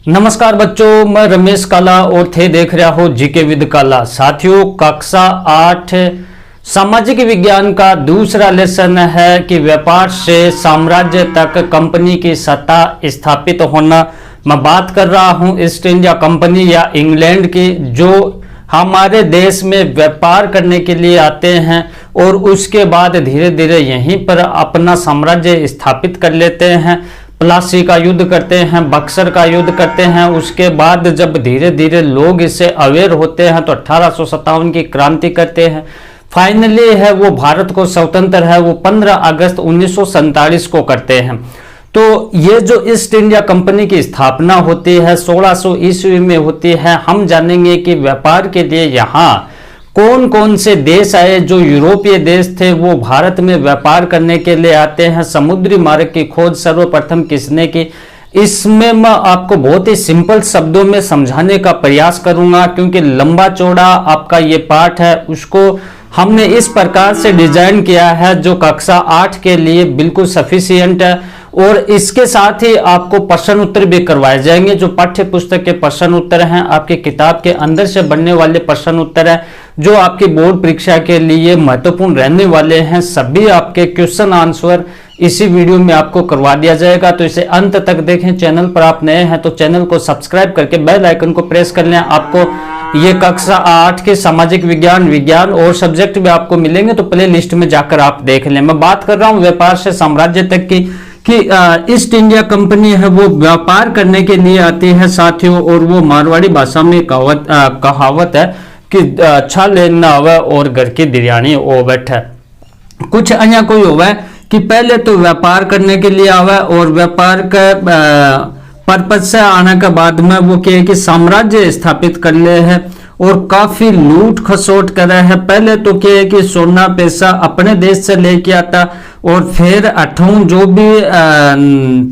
नमस्कार बच्चों, मैं रमेश काला और थे देख रहा हो जीके विद काला। साथियों, कक्षा 8 सामाजिक विज्ञान का दूसरा लेसन है कि व्यापार से साम्राज्य तक कंपनी की सत्ता स्थापित होना। मैं बात कर रहा हूं ईस्ट इंडिया कंपनी या इंग्लैंड की, जो हमारे देश में व्यापार करने के लिए आते हैं और उसके बाद धीरे धीरे यहीं पर अपना साम्राज्य स्थापित कर लेते हैं। प्लासी का युद्ध करते हैं, बक्सर का युद्ध करते हैं। उसके बाद जब धीरे धीरे लोग इससे अवेयर होते हैं तो 1857 की क्रांति करते हैं। फाइनली है वो भारत को स्वतंत्र है वो 15 अगस्त 1947 को करते हैं। तो ये जो ईस्ट इंडिया कंपनी की स्थापना होती है 1600 ईस्वी में होती है। हम जानेंगे कि व्यापार के लिए यहाँ कौन कौन से देश आए। जो यूरोपीय देश थे वो भारत में व्यापार करने के लिए आते हैं। समुद्री मार्ग की खोज सर्वप्रथम किसने की, इसमें मैं आपको बहुत ही सिंपल शब्दों में समझाने का प्रयास करूंगा, क्योंकि लंबा चौड़ा आपका ये पाठ है उसको हमने इस प्रकार से डिजाइन किया है जो कक्षा 8 के लिए बिल्कुल सफिशिएंट है। और इसके साथ ही आपको प्रश्न उत्तर भी करवाए जाएंगे। जो पाठ्य पुस्तक के प्रश्न उत्तर हैं, आपकी किताब के अंदर से बनने वाले प्रश्न उत्तर हैं, जो आपकी बोर्ड परीक्षा के लिए महत्वपूर्ण रहने वाले हैं। सभी आपके क्वेश्चन आंसर इसी वीडियो में आपको करवा दिया जाएगा। तो इसे अंत तक देखें। चैनल पर आप नए हैं तो चैनल को सब्सक्राइब करके बेल आइकन को प्रेस कर लें। आपको ये कक्षा 8 के सामाजिक विज्ञान और सब्जेक्ट भी आपको मिलेंगे, तो प्ले लिस्ट में जाकर आप देख लें। मैं बात कर रहा हूं व्यापार से साम्राज्य तक की, कि ईस्ट इंडिया कंपनी है वो व्यापार करने के लिए आती है साथियों। और वो मारवाड़ी भाषा में कहावत है कि अच्छा लेना आवे और घर की बिरयानी ओ बैठे। कुछ अन्य कोई होवे कि पहले तो व्यापार करने के लिए आवे और व्यापार का पर्पज से आने के बाद में वो कहे कि साम्राज्य स्थापित कर ले है और काफी लूट खसोट करे है। पहले तो क्या है कि सोना पैसा अपने देश से लेके आता और फिर अठूं जो भी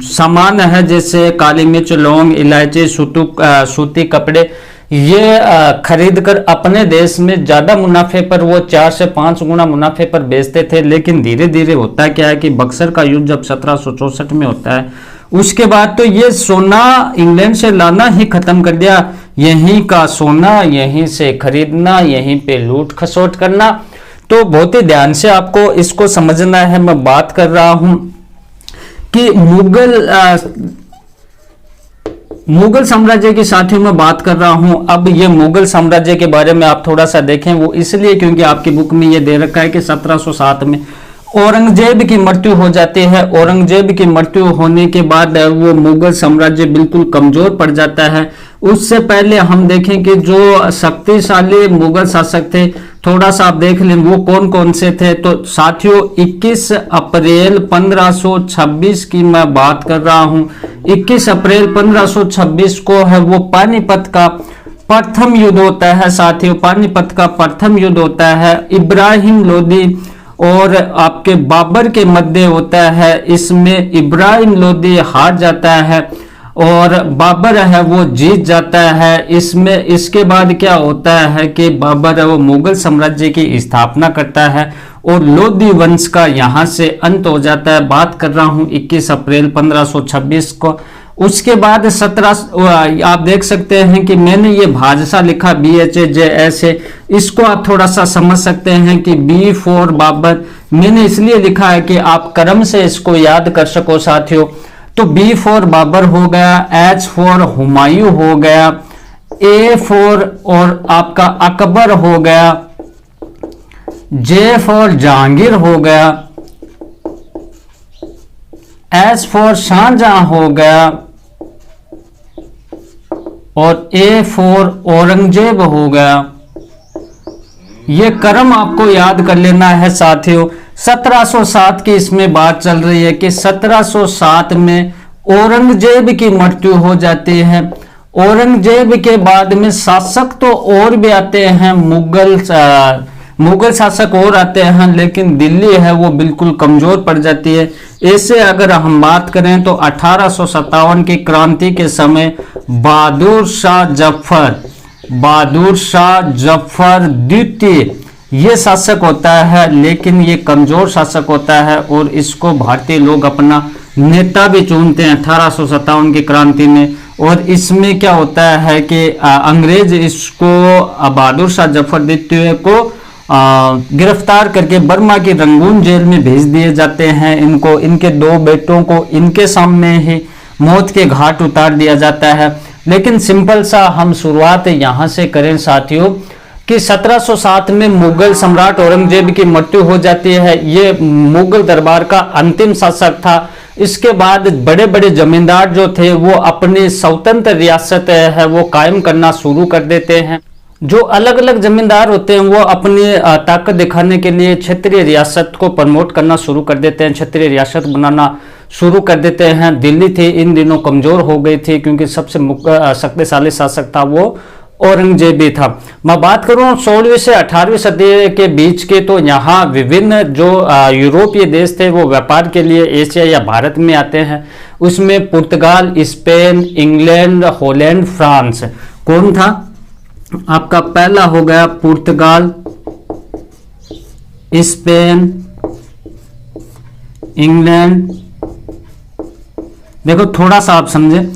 सामान है जैसे काली मिर्च, लौंग, इलायची, सूती कपड़े, ये खरीद कर अपने देश में ज्यादा मुनाफे पर वो 4 से 5 गुना मुनाफे पर बेचते थे। लेकिन धीरे धीरे होता क्या है कि बक्सर का युद्ध जब 1764 में होता है, उसके बाद तो ये सोना इंग्लैंड से लाना ही खत्म कर दिया। यहीं का सोना यहीं से खरीदना, यहीं पे लूट खसोट करना। तो बहुत ही ध्यान से आपको इसको समझना है। मैं बात कर रहा हूं कि मुगल साम्राज्य की साथियों में बात कर रहा हूं। अब ये मुगल साम्राज्य के बारे में आप थोड़ा सा देखें, वो इसलिए क्योंकि आपकी बुक में ये दे रखा है कि 1707 में औरंगजेब की मृत्यु हो जाती है। औरंगजेब की मृत्यु होने के बाद वो मुगल साम्राज्य बिल्कुल कमजोर पड़ जाता है। उससे पहले हम देखें कि जो शक्तिशाली मुगल शासक थे, थोड़ा सा आप देख लें वो कौन कौन से थे। तो साथियों 21 अप्रैल 1526 की मैं बात कर रहा हूं। 21 अप्रैल 1526 को है वो पानीपत का प्रथम युद्ध होता है साथियों। पानीपत का प्रथम युद्ध होता है। इब्राहिम लोदी और आपके बाबर के मध्य होता है। इसमें इब्राहिम लोदी हार जाता है और बाबर है वो जीत जाता है। इसमें इसके बाद क्या होता है कि बाबर है वो मुगल साम्राज्य की स्थापना करता है और लोदी वंश का यहाँ से अंत हो जाता है। बात कर रहा हूँ 21 अप्रैल 1526 को। उसके बाद 17 आप देख सकते हैं कि मैंने ये भाषा लिखा BHAJS, इसको आप थोड़ा सा समझ सकते हैं कि B फॉर बाबर। मैंने इसलिए लिखा है कि आप क्रम से इसको याद कर सको साथियों। तो B फॉर बाबर हो गया, H फॉर हुमायूं हो गया, A फॉर और आपका अकबर हो गया, J फॉर जहांगीर हो गया, S फॉर शाहजहां हो गया और A फॉर औरंगजेब हो गया। ये क्रम आपको याद कर लेना है साथियों। 1707 की इसमें बात चल रही है कि 1707 में औरंगजेब की मृत्यु हो जाती है। औरंगजेब के बाद में शासक तो और भी आते हैं, मुगल शासक और आते हैं, लेकिन दिल्ली है वो बिल्कुल कमजोर पड़ जाती है। ऐसे अगर हम बात करें तो 1857 की क्रांति के समय बहादुर शाह जफर द्वितीय ये शासक होता है, लेकिन ये कमजोर शासक होता है और इसको भारतीय लोग अपना नेता भी चुनते हैं 1857 की क्रांति में। और इसमें क्या होता है कि अंग्रेज इसको बहादुर शाह जफर द्वितीय को गिरफ्तार करके बर्मा की रंगून जेल में भेज दिए जाते हैं। इनको, इनके 2 बेटों को इनके सामने ही मौत के घाट उतार दिया जाता है। लेकिन सिंपल सा हम शुरुआत यहां से करें साथियों कि 1707 में मुगल सम्राट औरंगजेब की मृत्यु हो जाती है। ये मुगल दरबार का अंतिम शासक था। इसके बाद बड़े बड़े जमींदार जो थे वो अपनी स्वतंत्र रियासत है वो कायम करना शुरू कर देते हैं। जो अलग अलग जमींदार होते हैं वो अपनी ताकत दिखाने के लिए क्षेत्रीय रियासत को प्रमोट करना शुरू कर देते हैं, क्षेत्रीय रियासत बनाना शुरू कर देते हैं। दिल्ली थी इन दिनों कमजोर हो गई थी क्योंकि सबसे शक्तिशाली शासक था वो औरंगजेब भी था। मैं बात करूं 16वीं से 18वीं सदी के बीच के, तो यहाँ विभिन्न जो यूरोपीय देश थे वो व्यापार के लिए एशिया या भारत में आते हैं। उसमें पुर्तगाल, स्पेन, इंग्लैंड, हॉलैंड, फ्रांस। कौन था आपका? पहला हो गया पुर्तगाल, स्पेन, इंग्लैंड। देखो थोड़ा सा आप समझे,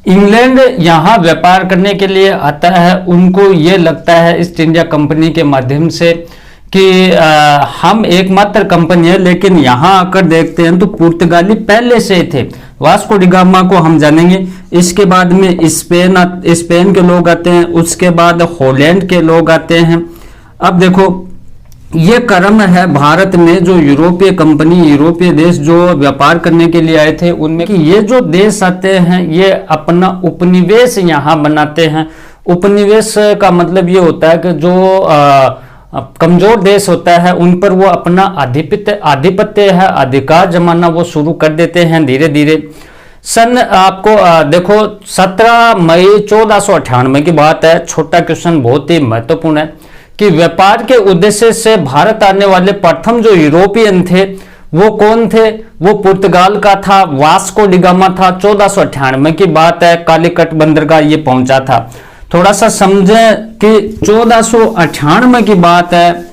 इंग्लैंड यहां व्यापार करने के लिए आता है। उनको ये लगता है ईस्ट इंडिया कंपनी के माध्यम से कि हम एकमात्र कंपनी है, लेकिन यहां आकर देखते हैं तो पुर्तगाली पहले से थे। वास्को डी गामा को हम जानेंगे। इसके बाद में स्पेन के लोग आते हैं, उसके बाद हॉलैंड के लोग आते हैं। अब देखो ये क्रम है भारत में जो यूरोपीय कंपनी, यूरोपीय देश जो व्यापार करने के लिए आए थे उनमें कि ये जो देश आते हैं ये अपना उपनिवेश यहाँ बनाते हैं। उपनिवेश का मतलब ये होता है कि जो कमजोर देश होता है उन पर वो अपना आधिपत्य है, अधिकार जमाना वो शुरू कर देते हैं धीरे धीरे। सन आपको देखो 17 मई 1498 की बात है। छोटा क्वेश्चन बहुत ही महत्वपूर्ण है कि व्यापार के उद्देश्य से भारत आने वाले प्रथम जो यूरोपियन थे वो कौन थे? वो पुर्तगाल का था, वास्को डी गामा था। 1498 की बात है, कालीकट बंदरगाह ये पहुंचा था। थोड़ा सा समझें कि 1498 की बात है,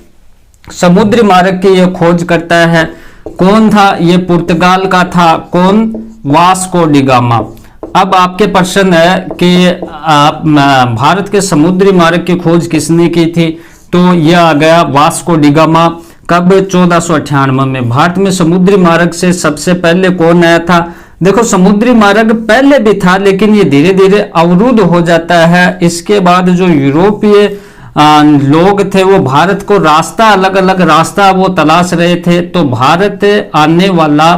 समुद्री मार्ग की ये खोज करता है। कौन था? ये पुर्तगाल का था। कौन? Vasco D gamma. अब आपके प्रश्न है कि भारत के समुद्री मार्ग की खोज किसने की थी? तो यह आ गया वास्को डी गामा। कब? 1498 में। भारत में समुद्री मार्ग से सबसे पहले कौन आया था? देखो समुद्री मार्ग पहले भी था लेकिन ये धीरे धीरे अवरुद्ध हो जाता है। इसके बाद जो यूरोपीय लोग थे वो भारत को रास्ता, अलग अलग रास्ता वो तलाश रहे थे। तो भारत आने वाला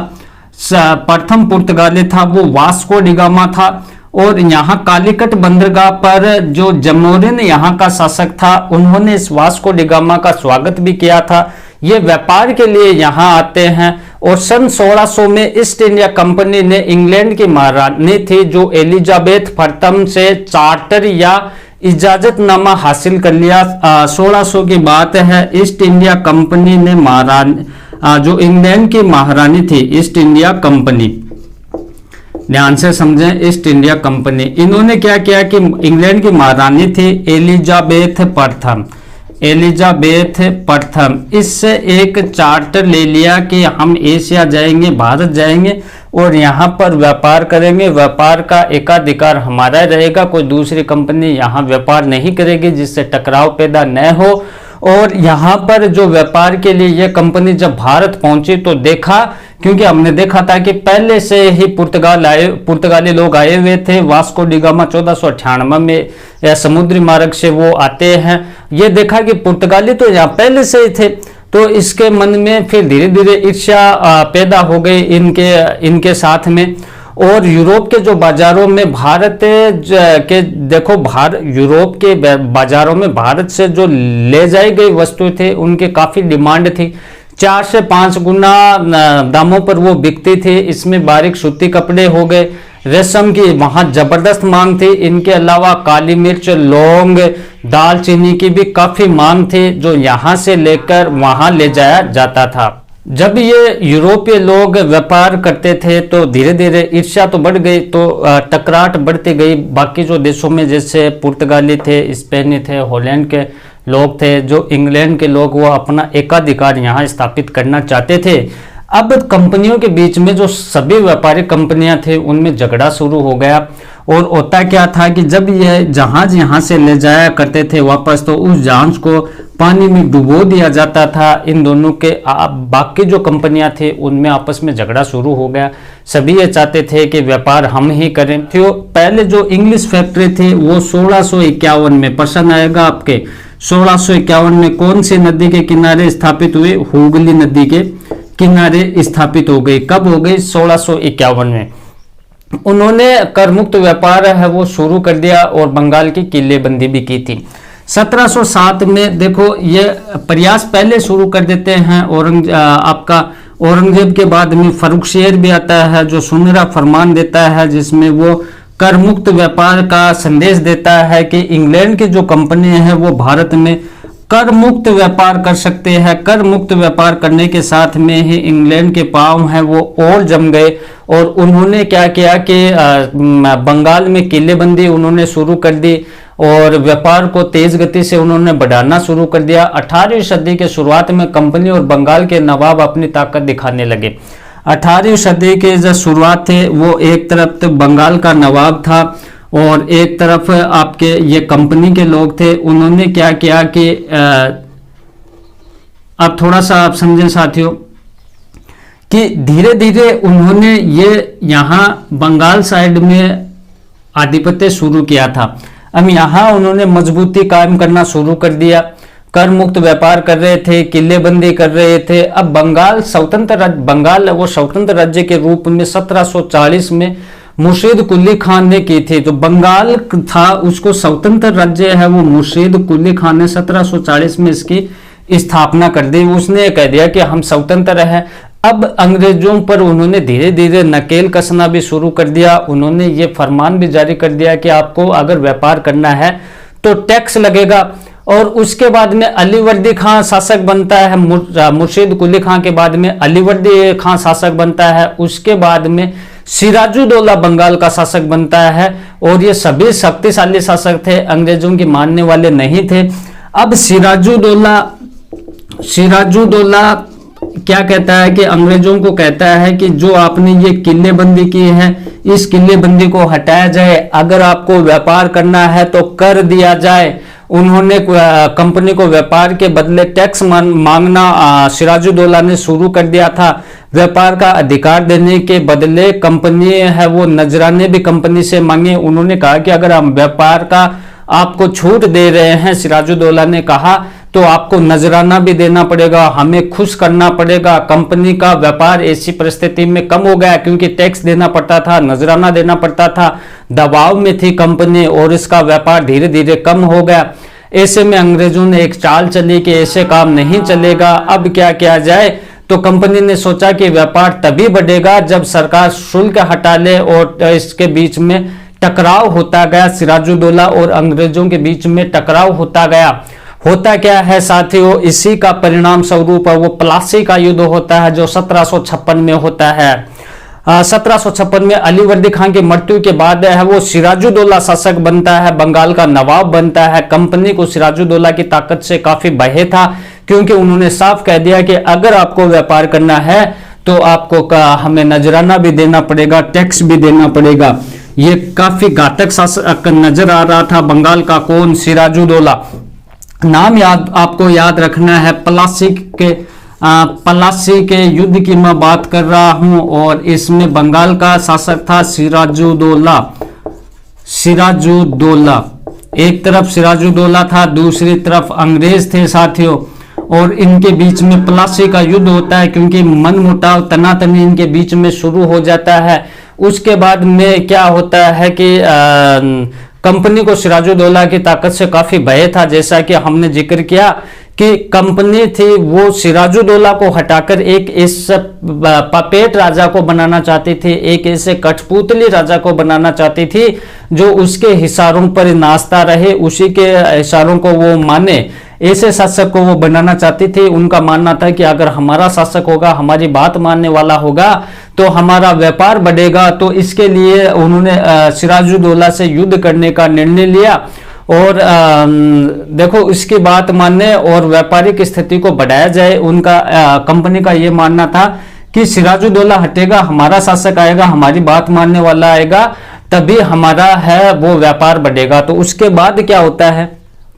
प्रथम पुर्तगाली था वो वास्को डी गामा था। और यहाँ कालीकट बंदरगाह पर जो जमोरिन यहाँ का शासक था उन्होंने इस वास्को डी गामा का स्वागत भी किया था। ये व्यापार के लिए यहाँ आते हैं। और सन 1600 में ईस्ट इंडिया कंपनी ने इंग्लैंड की महारानी थी जो एलिजाबेथ प्रथम से चार्टर या इजाजतनामा हासिल कर लिया। 1600 की बात है। ईस्ट इंडिया कंपनी ने महारानी जो इंग्लैंड की महारानी थी, ईस्ट इंडिया कंपनी, ध्यान से समझें, ईस्ट इंडिया कंपनी, इन्होंने क्या किया कि इंग्लैंड की महारानी थी एलिजाबेथ प्रथम, एलिजाबेथ प्रथम, इससे एक चार्टर ले लिया कि हम एशिया जाएंगे, भारत जाएंगे और यहाँ पर व्यापार करेंगे। व्यापार का एकाधिकार हमारा रहेगा, कोई दूसरी कंपनी यहाँ व्यापार नहीं करेगी जिससे टकराव पैदा न हो। और यहाँ पर जो व्यापार के लिए ये कंपनी जब भारत पहुंची तो देखा, क्योंकि हमने देखा था कि पहले से ही पुर्तगाली लोग आए हुए थे। वास्को डी गामा 1498 में या समुद्री मार्ग से वो आते हैं। ये देखा कि पुर्तगाली तो यहाँ पहले से ही थे, तो इसके मन में फिर धीरे धीरे ईर्ष्या पैदा हो गई इनके साथ में। और यूरोप के जो बाजारों में भारत के देखो यूरोप के बाजारों में भारत से जो ले जाई गई वस्तु थे उनके काफी डिमांड थी। 4 से 5 गुना दामों पर वो बिकती थी। इसमें बारीक सूती कपड़े हो गए, रेशम की वहां जबरदस्त मांग थी। इनके अलावा काली मिर्च, लौंग, दालचीनी की भी काफी मांग थी जो यहाँ से लेकर वहां ले जाया जाता था। जब ये यूरोपीय लोग व्यापार करते थे तो धीरे धीरे ईर्ष्या तो बढ़ गई, तो टकराट बढ़ती गई। बाकी जो देशों में जैसे पुर्तगाली थे, स्पेनी थे, हॉलैंड के लोग थे, जो इंग्लैंड के लोग वो अपना एकाधिकार यहाँ स्थापित करना चाहते थे। अब कंपनियों के बीच में जो सभी व्यापारिक कंपनियां थे उनमें झगड़ा शुरू हो गया और होता क्या था कि जब ये जहाज यहाँ से ले जाया करते थे वापस, तो उस जहाज को पानी में डुबो दिया जाता था। इन दोनों के बाकी जो कंपनियां थे उनमें आपस में झगड़ा शुरू हो गया। सभी ये चाहते थे कि व्यापार हम ही करें। तो पहले जो इंग्लिश फैक्ट्री थी वो 1651 में, प्रश्न आएगा आपके, 1651 में कौन सी नदी के किनारे स्थापित हुई? हुगली नदी के किनारे स्थापित हो गई। कब हो गई? 1651 में। उन्होंने कर मुक्त व्यापार है वो शुरू कर दिया और बंगाल की किलेबंदी भी की थी। 1707 में देखो ये प्रयास पहले शुरू कर देते हैं आपका औरंगजेब के बाद में फर्रुखसियर भी आता है जो सुनहरा फरमान देता है, जिसमें वो कर मुक्त व्यापार का संदेश देता है कि इंग्लैंड की जो कंपनी है वो भारत में कर मुक्त व्यापार कर सकते हैं। कर मुक्त व्यापार करने के साथ में ही इंग्लैंड के पांव हैं वो और जम गए और उन्होंने क्या किया कि बंगाल में किलेबंदी उन्होंने शुरू कर दी और व्यापार को तेज गति से उन्होंने बढ़ाना शुरू कर दिया। 18वीं सदी के शुरुआत में कंपनी और बंगाल के नवाब अपनी ताकत दिखाने लगे। 18वीं सदी के जो शुरुआत थे वो एक तरफ तो बंगाल का नवाब था और एक तरफ आपके ये कंपनी के लोग थे। उन्होंने क्या किया कि अब थोड़ा सा आप समझें साथियों कि धीरे धीरे उन्होंने ये यहाँ बंगाल साइड में आधिपत्य शुरू किया था। अब यहाँ उन्होंने मजबूती कायम करना शुरू कर दिया। कर मुक्त व्यापार कर रहे थे, किलेबंदी कर रहे थे। अब बंगाल बंगाल वो स्वतंत्र राज्य के रूप में 1740 में मुर्शीद कुली खान ने की थी। तो बंगाल था उसको स्वतंत्र राज्य है वो मुर्शीद कुली खान ने 1740 में इसकी स्थापना कर दी। उसने कह दिया कि हम स्वतंत्र हैं। अब अंग्रेजों पर उन्होंने धीरे धीरे नकेल कसना भी शुरू कर दिया। उन्होंने ये फरमान भी जारी कर दिया कि आपको अगर व्यापार करना है तो टैक्स लगेगा। और उसके बाद में अलीवर्दी खां शासक बनता है। मुर्शीद कुली खां के बाद में अलीवर्दी खां शासक बनता है। उसके बाद में सिराजुद्दौला बंगाल का शासक बनता है और ये सभी शक्तिशाली शासक थे, अंग्रेजों की मानने वाले नहीं थे। अब सिराजुद्दौला क्या कहता है कि अंग्रेजों को कहता है कि जो आपने ये किलेबंदी की है इस किलेबंदी को हटाया जाए, अगर आपको व्यापार करना है तो कर दिया जाए। उन्होंने कंपनी को व्यापार के बदले टैक्स मांगना सिराजुद्दौला ने शुरू कर दिया था। व्यापार का अधिकार देने के बदले कंपनी है वो नजराने भी कंपनी से मांगे। उन्होंने कहा कि अगर हम व्यापार का आपको छूट दे रहे हैं, सिराजुद्दौला ने कहा, तो आपको नजराना भी देना पड़ेगा, हमें खुश करना पड़ेगा। कंपनी का व्यापार ऐसी परिस्थिति में कम हो गया क्योंकि टैक्स देना पड़ता था, नजराना देना पड़ता था, दबाव में थी कंपनी और इसका व्यापार धीरे धीरे कम हो गया। ऐसे में अंग्रेजों ने एक चाल चली कि ऐसे काम नहीं चलेगा, अब क्या किया जाए। तो कंपनी ने सोचा कि व्यापार तभी बढ़ेगा जब सरकार शुल्क हटा ले और इसके बीच में टकराव होता गया। सिराजुद्दौला और अंग्रेजों के बीच में टकराव होता गया। होता क्या है साथियों, इसी का परिणाम स्वरूप वो प्लासी का युद्ध होता है जो 1756 में होता है। 1756 में अलीवर्दी खान की मृत्यु के बाद है वो सिराजुद्दौला शासक बनता है, बंगाल का नवाब बनता है। कंपनी को सिराजुद्दौला की ताकत से काफी भय था क्योंकि उन्होंने साफ कह दिया कि अगर आपको व्यापार करना है तो आपको हमें नजराना भी देना पड़ेगा, टैक्स भी देना पड़ेगा। ये काफी घातक शासक नजर आ रहा था बंगाल का। कौन? सिराजुद्दौला। नाम आपको याद रखना है। पलासी के युद्ध की मैं बात कर रहा हूं और इसमें बंगाल का शासक था सिराजुद्दौला। एक तरफ सिराजुद्दौला था, दूसरी तरफ अंग्रेज थे साथियों, और इनके बीच में प्लासी का युद्ध होता है क्योंकि मनमुटाव तनातनी इनके बीच में शुरू हो जाता है। उसके बाद में क्या होता है कि कंपनी को सिराजुद्दौला की ताकत से काफी भय था। जैसा कि हमने जिक्र किया कि कंपनी थी वो सिराजुद्दौला को हटाकर एक इस पपेट राजा को बनाना चाहती थी, एक ऐसे कठपुतली राजा को बनाना चाहती थी जो उसके हिसारों पर नाचता रहे, उसी के इशारों को वो माने। ऐसे शासक को वो बनाना चाहती थी। उनका मानना था कि अगर हमारा शासक होगा, हमारी बात मानने वाला होगा तो हमारा व्यापार बढ़ेगा। तो इसके लिए उन्होंने सिराजुद्दौला से युद्ध करने का निर्णय लिया और देखो इसकी बात मानने और व्यापारिक स्थिति को बढ़ाया जाए। उनका कंपनी का ये मानना था कि सिराजुद्दौला हटेगा, हमारा शासक आएगा, हमारी बात मानने वाला आएगा, तभी हमारा है वो व्यापार बढ़ेगा। तो उसके बाद क्या होता है,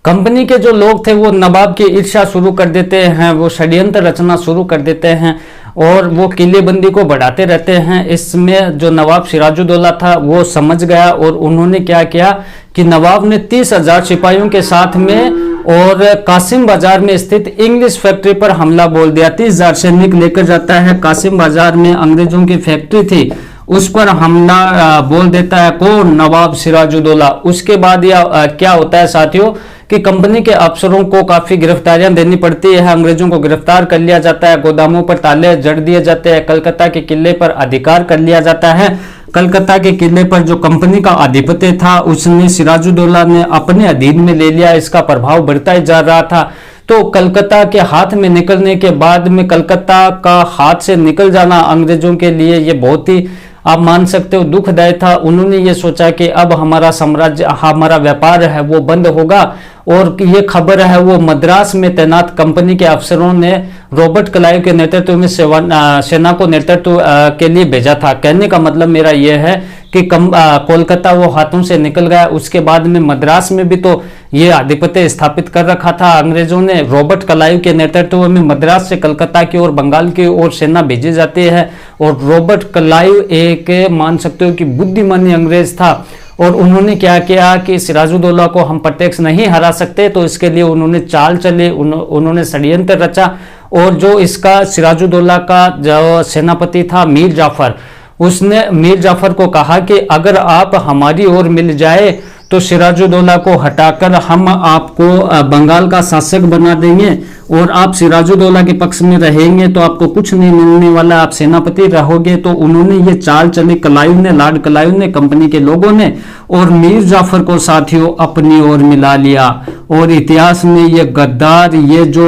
कंपनी के जो लोग थे वो नवाब की ईर्ष्या शुरू कर देते हैं, वो षड्यंत्र रचना शुरू कर देते हैं और वो किलेबंदी को बढ़ाते रहते हैं। इसमें जो नवाब सिराजुद्दौला था वो समझ गया और उन्होंने क्या किया कि नवाब ने 30,000 सिपाहियों के साथ में और कासिम बाजार में स्थित इंग्लिश फैक्ट्री पर हमला बोल दिया। 30,000 सैनिक लेकर जाता है, कासिम बाजार में अंग्रेजों की फैक्ट्री थी उस पर हमला बोल देता है कौन, नवाब सिराजुद्दौला। उसके बाद यह क्या होता है साथियों कि कंपनी के अफसरों को काफी गिरफ्तारियां देनी पड़ती है, अंग्रेजों को गिरफ्तार कर लिया जाता है, गोदामों पर ताले जड़ दिए जाते हैं, कलकत्ता के किले पर अधिकार कर लिया जाता है। कलकत्ता के किले पर जो कंपनी का अधिपति था उसने सिराजुद्दौला ने अपने अधीन में ले लिया, इसका प्रभाव बढ़ता ही जा रहा था। तो कलकत्ता के हाथ में निकलने के बाद में कलकत्ता का हाथ से निकल जाना अंग्रेजों के लिए ये बहुत ही, आप मान सकते हो, दुखदायी था। उन्होंने ये सोचा कि अब हमारा साम्राज्य, हमारा व्यापार है वो बंद होगा और ये खबर है वो मद्रास में तैनात कंपनी के अफसरों ने रॉबर्ट क्लाइव के नेतृत्व में सेना को नेतृत्व के लिए भेजा था। कहने का मतलब मेरा यह है कि कोलकाता वो हाथों से निकल गया। उसके बाद में मद्रास में भी तो ये आधिपत्य स्थापित कर रखा था अंग्रेजों ने। रॉबर्ट क्लाइव के नेतृत्व में मद्रास से कलकत्ता की ओर, बंगाल की ओर सेना भेजी जाती है और रॉबर्ट क्लाइव एक, मान सकते हो कि बुद्धिमानी अंग्रेज था और उन्होंने क्या किया कि सिराजुद्दौला को हम प्रत्यक्ष नहीं हरा सकते, तो इसके लिए उन्होंने चाल चले, उन्होंने षड्यंत्र रचा और जो इसका सिराजुद्दौला का जो सेनापति था मीर जाफर, उसने मीर जाफर को कहा कि अगर आप हमारी ओर मिल जाए तो सिराजुद्दौला को हटाकर हम आपको बंगाल का शासक बना देंगे और आप सिराजुद्दौला के पक्ष में रहेंगे तो आपको कुछ नहीं मिलने वाला, आप सेनापति रहोगे। तो उन्होंने ये चाल चली क्लाइव ने, लॉर्ड क्लाइव ने, कंपनी के लोगों ने, और मीर जाफर को साथियों अपनी ओर मिला लिया। और इतिहास में ये गद्दार, ये जो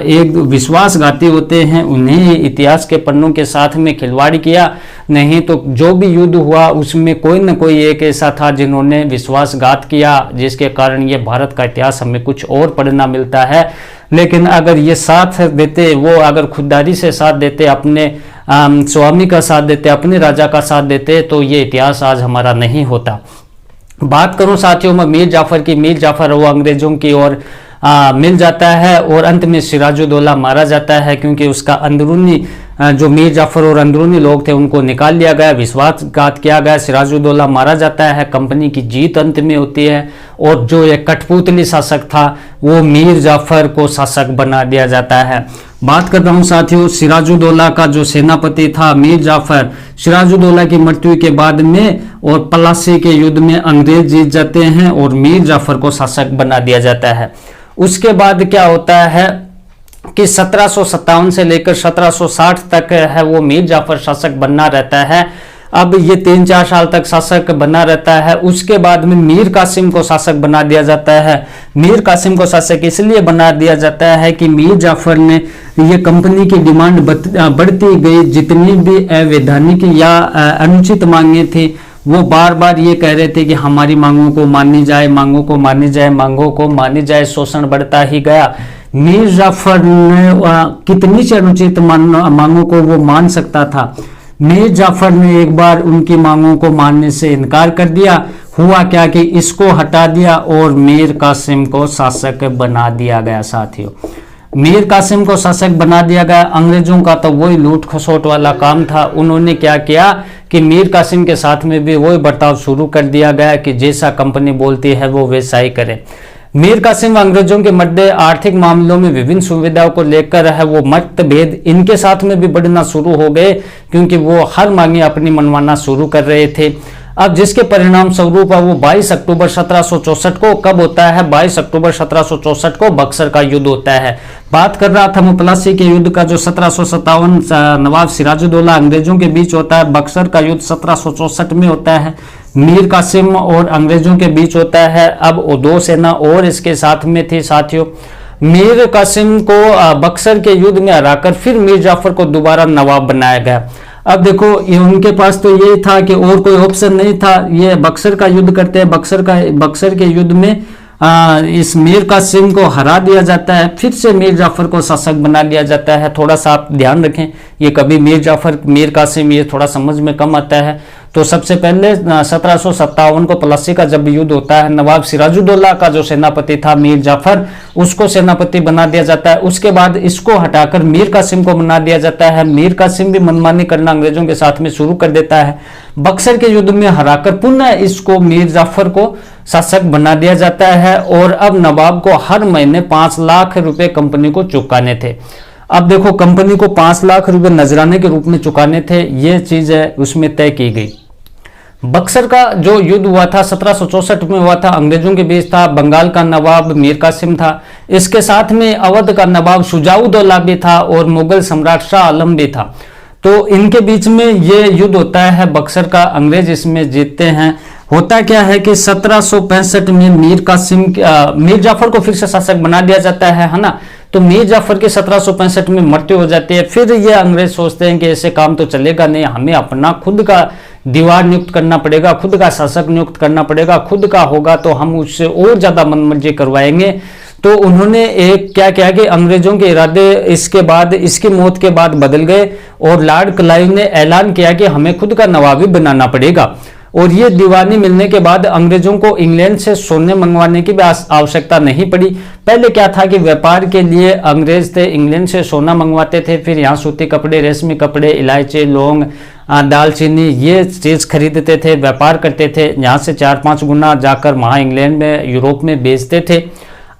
एक विश्वासघाती होते हैं, उन्हें इतिहास के पन्नों के साथ में खिलवाड़ किया। नहीं तो जो भी युद्ध हुआ उसमें कोई न कोई एक ऐसा था जिन्होंने विश्वासघात किया, जिसके कारण ये भारत का इतिहास हमें कुछ और पढ़ना मिलता है। लेकिन अगर ये साथ देते, वो अगर खुददारी से साथ देते, अपने स्वामी का साथ देते, अपने राजा का साथ देते, तो ये इतिहास आज हमारा नहीं होता। बात करूं साथियों मैं मीर जाफर की, मीर जाफर वो अंग्रेजों की ओर मिल जाता है और अंत में सिराजुद्दौला मारा जाता है, क्योंकि उसका अंदरूनी जो मीर जाफर और अंदरूनी लोग थे उनको निकाल लिया गया, विश्वासघात किया गया, सिराजुद्दौला मारा जाता है, कंपनी की जीत अंत में होती है और जो एक कठपुतली शासक था वो मीर जाफर को शासक बना दिया जाता है। बात कर रहा हूं साथियों सिराजुद्दौला का जो सेनापति था मीर जाफर, सिराजुद्दौला की मृत्यु के बाद में और पलासी के युद्ध में अंग्रेज जीत जाते हैं और मीर जाफर को शासक बना दिया जाता है। उसके बाद क्या होता है कि 1757 से लेकर 1760 तक है वो मीर जाफर शासक बना रहता है। अब ये 3-4 साल तक शासक बना रहता है। उसके बाद में मीर कासिम को शासक बना दिया जाता है। मीर कासिम को शासक इसलिए बना दिया जाता है कि मीर जाफर ने ये कंपनी की डिमांड बढ़ती गई, जितनी भी अवैधानिक या अनुचित मांगे थी वो बार बार ये कह रहे थे कि हमारी मांगों को मानी जाए, मांगों को मानी जाए, मांगों को मानी जाए। शोषण बढ़ता ही गया। मीर जाफर ने कितनी से अनुचित मांगों को वो मान सकता था। मीर जाफर ने एक बार उनकी मांगों को मानने से इनकार कर दिया। हुआ क्या कि इसको हटा दिया और मीर कासिम को शासक बना दिया गया। साथियों मीर कासिम को शासक बना दिया गया। अंग्रेजों का तो वही लूट खसोट वाला काम था। उन्होंने क्या किया कि मीर कासिम के साथ में भी वही बर्ताव शुरू कर दिया गया कि जैसा कंपनी बोलती है वो वैसा ही करे। मीर कासिम अंग्रेजों के मध्य आर्थिक मामलों में विभिन्न सुविधाओं को लेकर है वो मतभेद इनके साथ में भी बढ़ना शुरू हो गए, क्योंकि वो हर मांगे अपनी मनवाना शुरू कर रहे थे। अब जिसके परिणाम स्वरूप वो 22 अक्टूबर 1764 को कब होता है, 22 अक्टूबर 1764 को बक्सर का युद्ध होता है। बात कर रहा था मैं पलासी के युद्ध का, जो 1757 नवाब सिराजुद्दौला अंग्रेजों के बीच होता है। बक्सर का युद्ध 1764 में होता है, मीर कासिम और अंग्रेजों के बीच होता है। अब वो दो सेना और इसके साथ में थी। साथियों मीर कासिम को बक्सर के युद्ध में हराकर फिर मीर जाफर को दोबारा नवाब बनाया गया। अब देखो ये उनके पास तो ये था कि और कोई ऑप्शन नहीं था, ये बक्सर का युद्ध करते हैं। बक्सर के युद्ध में इस मीर कासिम को हरा दिया जाता है, फिर से मीर जाफर को शासक बना लिया जाता है। थोड़ा सा आप ध्यान रखें, ये कभी मीर जाफर मीर कासिम ये थोड़ा समझ में कम आता है। तो सबसे पहले 1757 को प्लासी का जब युद्ध होता है, नवाब सिराजुद्दौला का जो सेनापति था मीर जाफर, उसको सेनापति बना दिया जाता है। उसके बाद इसको हटाकर मीर कासिम को बना दिया जाता है। मीर कासिम भी मनमानी करना अंग्रेजों के साथ में शुरू कर देता है। बक्सर के युद्ध में हराकर पुनः इसको मीर जाफर को शासक बना दिया जाता है और अब नवाब को हर महीने 5 लाख रुपए कंपनी को चुकाने थे। अब देखो, कंपनी को 5 लाख रुपए नजराने के रूप में चुकाने थे, ये चीज है उसमें तय की गई। बक्सर का जो युद्ध हुआ था 1764 में हुआ था, अंग्रेजों के बीच था। बंगाल का नवाब मीर कासिम था, इसके साथ में अवध का नवाब शुजाउद्दौला भी था और मुगल सम्राट शाह आलम भी था। तो इनके बीच में ये युद्ध होता है बक्सर का, अंग्रेज इसमें जीतते हैं। होता क्या है कि 1765 में मीर जाफर को फिर से शासक बना दिया जाता है ना। तो मीर जाफर की 1765 में मृत्यु हो जाती है। फिर ये अंग्रेज सोचते हैं कि ऐसे काम तो चलेगा नहीं, हमें अपना खुद का दीवार नियुक्त करना पड़ेगा, खुद का शासक नियुक्त करना पड़ेगा, खुद का होगा तो हम उससे और ज्यादा मनमर्जी करवाएंगे। तो उन्होंने एक क्या किया कि अंग्रेजों के इरादे इसके बाद, इसकी मौत के बाद बदल गए और लॉर्ड क्लाइव ने ऐलान किया कि हमें खुद का नवाबी बनाना पड़ेगा। और ये दीवानी मिलने के बाद अंग्रेजों को इंग्लैंड से सोने मंगवाने की भी आवश्यकता नहीं पड़ी। पहले क्या था कि व्यापार के लिए अंग्रेज थे, इंग्लैंड से सोना मंगवाते थे, फिर यहाँ सूती कपड़े, रेशमी कपड़े, इलायची, लौंग, दालचीनी, ये चीज खरीदते थे, व्यापार करते थे। यहाँ से 4-5 गुना जाकर वहाँ इंग्लैंड में, यूरोप में बेचते थे।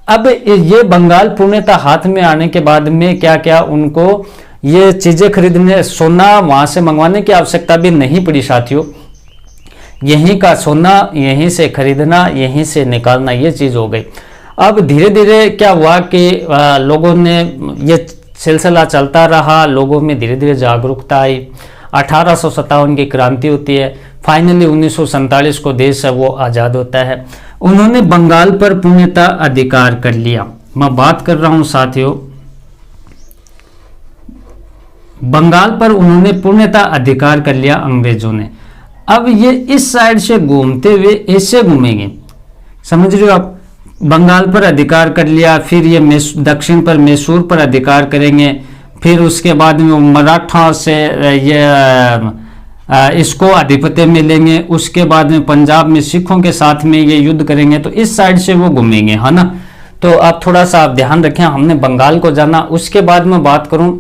अब ये बंगाल पूर्णतः हाथ में आने के बाद में क्या क्या उनको ये चीजें खरीदने, सोना वहां से मंगवाने की आवश्यकता भी नहीं पड़ी साथियों। यहीं का सोना यहीं से खरीदना, यहीं से निकालना, ये चीज हो गई। अब धीरे धीरे क्या हुआ कि लोगों ने, ये सिलसिला चलता रहा, लोगों में धीरे धीरे जागरूकता आई। 1857 की क्रांति होती है, फाइनली 1947 को देश है वो आजाद होता है। उन्होंने बंगाल पर पूर्णतः अधिकार कर लिया। मैं बात कर रहा हूं साथियों, बंगाल पर उन्होंने पूर्णतः अधिकार कर लिया अंग्रेजों ने। अब ये इस साइड से घूमते हुए ऐसे घूमेंगे, समझ रहे हो आप। बंगाल पर अधिकार कर लिया, फिर ये दक्षिण पर मैसूर पर अधिकार करेंगे, फिर उसके बाद में मराठा से ये इसको आधिपत्य मिलेंगे, उसके बाद में पंजाब में सिखों के साथ में ये युद्ध करेंगे। तो इस साइड से वो घूमेंगे, है ना। तो आप थोड़ा सा आप ध्यान रखें, हमने बंगाल को जाना। उसके बाद में बात करूं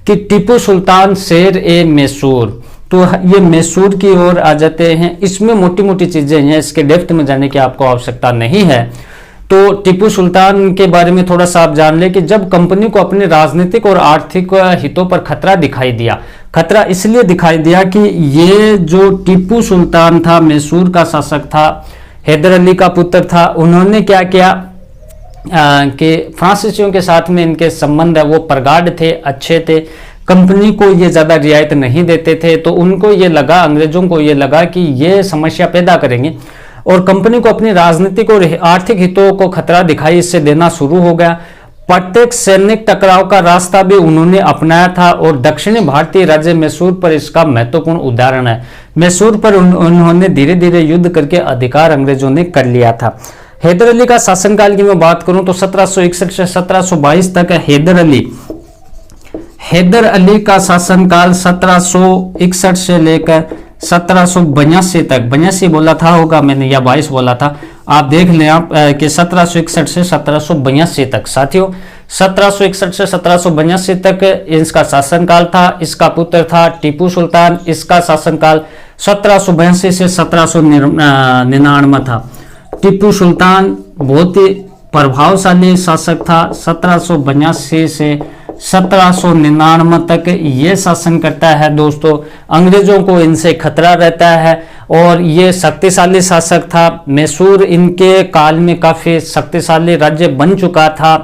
कि टीपू सुल्तान शेर ए मैसूर, तो ये मैसूर की ओर आ जाते हैं। इसमें मोटी मोटी चीजें हैं, इसके डेप्थ में जाने की आपको आवश्यकता नहीं है। तो टीपू सुल्तान के बारे में थोड़ा सा आप जान ले कि जब कंपनी को अपने राजनीतिक और आर्थिक हितों पर खतरा दिखाई दिया, खतरा इसलिए दिखाई दिया कि ये जो टीपू सुल्तान था, मैसूर का शासक था, हैदर अली का पुत्र था, उन्होंने क्या किया कि फ्रांसीसियों के साथ में इनके संबंध है वो प्रगाढ़ थे, अच्छे थे। कंपनी को ये ज्यादा रियायत नहीं देते थे, तो उनको ये लगा, अंग्रेजों को ये लगा कि ये समस्या पैदा करेंगे और कंपनी को अपनी राजनीतिक और आर्थिक हितों को खतरा दिखाई इससे देना शुरू हो गया। प्रत्यक्ष सैनिक टकराव का रास्ता भी उन्होंने अपनाया था और दक्षिणी भारतीय राज्य मैसूर पर इसका महत्वपूर्ण उदाहरण है। मैसूर पर उन्होंने धीरे धीरे युद्ध करके अधिकार अंग्रेजों ने कर लिया था। हैदर अली का शासनकाल की मैं बात करूं तो 1761 से 1722 तक है। हैदर अली का शासनकाल 1761 से लेकर 1782 तक, 82 बोला था होगा मैंने या 22 बोला था, आप देख लें आप कि 1761 से 1782 तक। साथियों 1761 से 1782 तक इसका शासनकाल था। इसका पुत्र था टीपू सुल्तान, इसका शासनकाल 1782 से 1799 था। टीपू सुल्तान बहुत ही प्रभावशाली शासक था। 1782 से 1799 तक ये शासन करता है दोस्तों। अंग्रेजों को इनसे खतरा रहता है और ये शक्तिशाली शासक था। मैसूर इनके काल में काफी शक्तिशाली राज्य बन चुका था,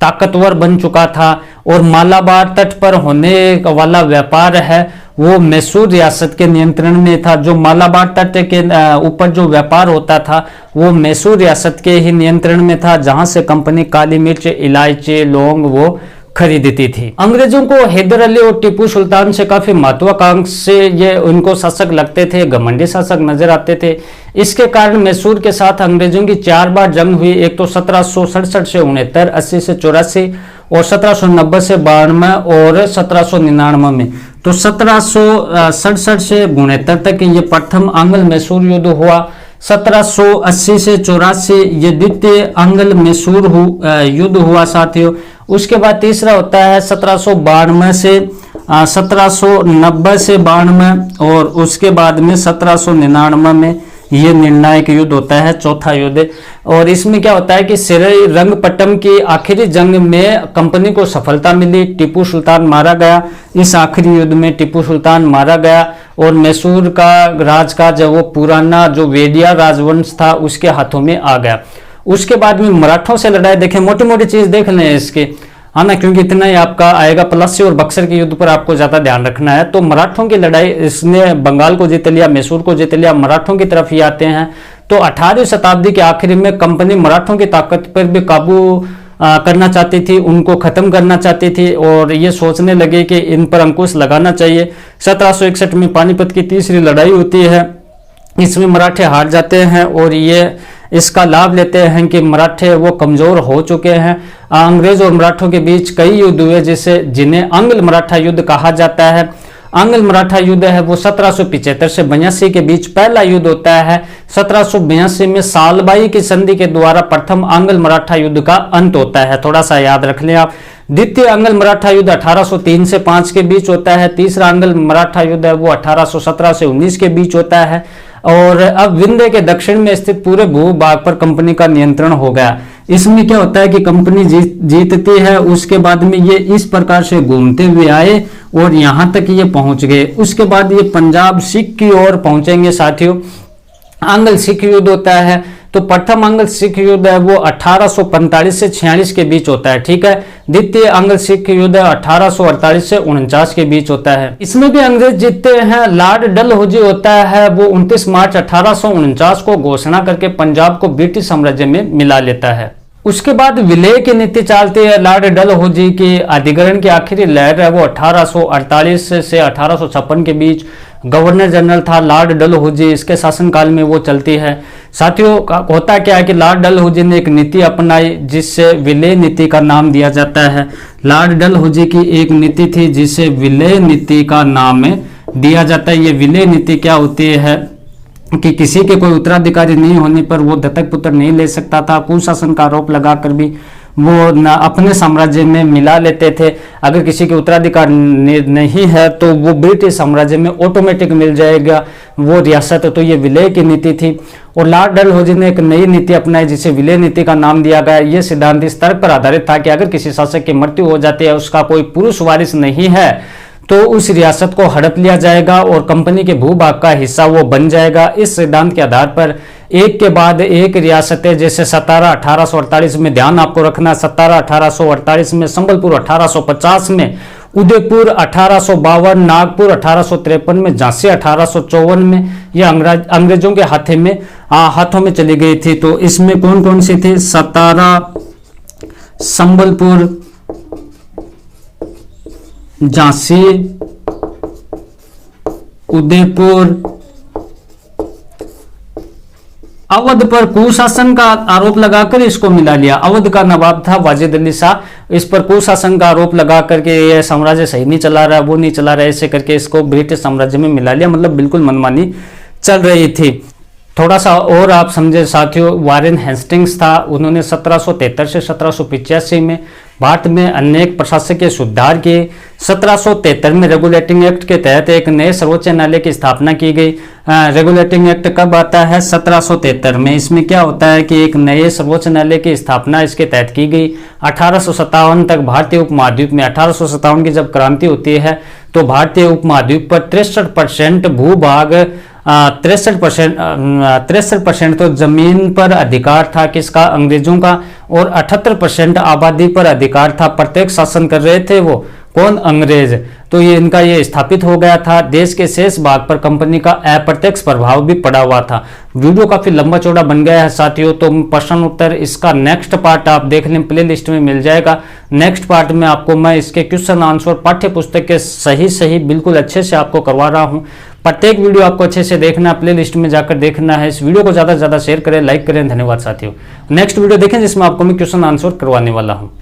ताकतवर बन चुका था और मालाबार तट पर होने वाला व्यापार है वो मैसूर रियासत के नियंत्रण में था। जो मालाबार तट के ऊपर जो व्यापार होता था वो मैसूर रियासत के ही नियंत्रण में था, जहां से कंपनी काली मिर्च, इलायची, लौंग वो खरीदती थी। अंग्रेजों को हैदर अली और टीपू सुल्तान से काफी महत्वाकांक्षी से ये उनको शासक लगते थे, घमंडी शासक नजर आते थे। इसके कारण मैसूर के साथ अंग्रेजों की 4 बार जंग हुई। एक तो 1767 से 69, 80 से 84 और 1790 से 92 और 1799 में। तो 1767 से 69 तक ये प्रथम आंग्ल मैसूर युद्ध हुआ। 1780 से 84 ये द्वितीय आंग्ल मैसूर युद्ध हुआ साथियों। उसके बाद तीसरा होता है 1792 से 1790 से 92 और उसके बाद में 1799 में ये निर्णायक युद्ध होता है, चौथा युद्ध। और इसमें क्या होता है कि श्रीरंगपट्टम की आखिरी जंग में कंपनी को सफलता मिली, टीपू सुल्तान मारा गया। इस आखिरी युद्ध में टीपू सुल्तान मारा गया और मैसूर का राज का जो वो पुराना जो वेदिया राजवंश था उसके हाथों में आ गया। उसके बाद में मराठों से लड़ाई देखें, मोटी मोटी चीज देख लें इसके, है ना, क्योंकि इतना ही आपका आएगा। प्लसी और बक्सर के युद्ध पर आपको ज्यादा ध्यान रखना है। तो मराठों की लड़ाई, इसने बंगाल को जीत लिया, मैसूर को जीत लिया, मराठों की तरफ ही आते हैं। तो 18वीं शताब्दी के आखिर में कंपनी मराठों की ताकत पर भी काबू करना चाहती थी, उनको खत्म करना चाहती थी और ये सोचने लगे कि इन पर अंकुश लगाना चाहिए। 1761 में पानीपत की तीसरी लड़ाई होती है, इसमें मराठे हार जाते हैं और ये इसका लाभ लेते हैं कि मराठे वो कमजोर हो चुके हैं। अंग्रेज और मराठों के बीच कई युद्ध हुए जिन्हें आंग्ल मराठा युद्ध कहा जाता है। आंग्ल मराठा युद्ध है वो 1775 से 82 के बीच पहला युद्ध होता है। 1782 में सालबाई की संधि के द्वारा प्रथम आंग्ल मराठा युद्ध का अंत होता है, थोड़ा सा याद रख लें आप। द्वितीय आंग्ल मराठा युद्ध 1803 से 5 के बीच होता है। तीसरा आंग्ल मराठा युद्ध है वो 1817 से 19 के बीच होता है। और अब विंध्य के दक्षिण में स्थित पूरे भूभाग पर कंपनी का नियंत्रण हो गया। इसमें क्या होता है कि कंपनी जीतती है, उसके बाद में ये इस प्रकार से घूमते हुए आए और यहां तक ये पहुंच गए। उसके बाद ये पंजाब सिख की ओर पहुंचेंगे साथियों। आंग्ल सिख युद्ध होता है, तो प्रथम आंग्ल सिख युद्ध है वो 1845 से 46 के बीच होता है, ठीक है। द्वितीय आंग्ल सिख युद्ध 1848 से 49 के बीच होता है। इसमें भी अंग्रेज जीतते हैं। लॉर्ड डलहौजी होता है वो 29 मार्च 1849 को घोषणा करके पंजाब को ब्रिटिश साम्राज्य में मिला लेता है। उसके बाद विलय की नीति चलती है। लॉर्ड डलहौजी की अधिग्रहण की आखिरी लहर है वो 1848 से 1856 के बीच गवर्नर जनरल था लॉर्ड डलहौजी, इसके शासनकाल में वो चलती है। साथियों होता क्या है कि लॉर्ड डलहौजी ने एक नीति अपनाई जिससे विलय नीति का नाम दिया जाता है। लॉर्ड डलहौजी की एक नीति थी जिसे विलय नीति का नाम दिया जाता है। ये विलय नीति क्या होती है कि किसी के कोई उत्तराधिकारी नहीं होने पर वो दत्तक पुत्र नहीं ले सकता था। कुशासन का आरोप लगाकर भी वो अपने साम्राज्य में मिला लेते थे। अगर किसी के उत्तराधिकार नहीं है तो वो ब्रिटिश साम्राज्य में ऑटोमेटिक मिल जाएगा वो रियासत। तो ये विलय की नीति थी और लॉर्ड डलहौजी ने एक नई नीति अपनाई जिसे विलय नीति का नाम दिया गया। ये सिद्धांत इस तर्क पर आधारित था कि अगर किसी शासक की मृत्यु हो जाती है, उसका कोई पुरुष वारिस नहीं है, तो उस रियासत को हड़प लिया जाएगा और कंपनी के भूभाग का हिस्सा वो बन जाएगा। इस सिद्धांत के आधार पर एक के बाद एक रियासतें, जैसे सतारा 1848 में, ध्यान आपको रखना, सतारा 1848 में, संबलपुर 1850 में, उदयपुर 1852, नागपुर 1853 में, झांसी 1854 में, यह अंग्रेजों के हाथों में चली गई थी। तो इसमें कौन कौन सी थी? सतारा, संबलपुर, झांसी, उदयपुर। अवध पर कुशासन का आरोप लगाकर इसको मिला लिया। अवध का नवाब था वाजिद अली शाह, इस पर कुशासन का आरोप लगा करके ये साम्राज्य सही नहीं चला रहा, वो नहीं चला रहा, ऐसे करके इसको ब्रिटिश साम्राज्य में मिला लिया। मतलब बिल्कुल मनमानी चल रही थी। थोड़ा सा और आप समझे साथियों, वारेन हेस्टिंग्स था, उन्होंने 1773 से 1785 में भारत में अनेक प्रशासकीय सुधार किए। 1773 में रेगुलेटिंग एक्ट के तहत एक नए सर्वोच्च न्यायालय की स्थापना की गई। रेगुलेटिंग एक्ट कब आता है? 1773 में। इसमें क्या होता है कि एक नए सर्वोच्च न्यायालय की स्थापना इसके तहत की गई। 1857 तक भारतीय उपमहाद्वीप में, 1857 की जब क्रांति होती है तो भारतीय उपमहाद्वीप पर 63% भूभाग, 63% तो जमीन पर अधिकार था किसका? अंग्रेजों का, और 78% आबादी पर अधिकार था। प्रत्येक शासन कर रहे थे वो कौन? अंग्रेज। तो ये इनका ये स्थापित हो गया था। देश के शेष भाग पर कंपनी का अप्रत्यक्ष प्रभाव भी पड़ा हुआ था। वीडियो काफी लंबा चौड़ा बन गया है साथियों, तो प्रश्न उत्तर इसका नेक्स्ट पार्ट आप देख लें, प्ले लिस्ट में मिल जाएगा। नेक्स्ट पार्ट में आपको मैं इसके क्वेश्चन आंसर पाठ्य पुस्तक के सही बिल्कुल अच्छे से आपको करवा रहा हूँ। प्रत्येक वीडियो आपको अच्छे से देखना, प्ले लिस्ट में जाकर देखना है। इस वीडियो को ज्यादा से ज्यादा शेयर करें, लाइक करें। धन्यवाद साथियों। नेक्स्ट वीडियो देखें जिसमें आपको मैं क्वेश्चन आंसर करवाने वाला हूँ।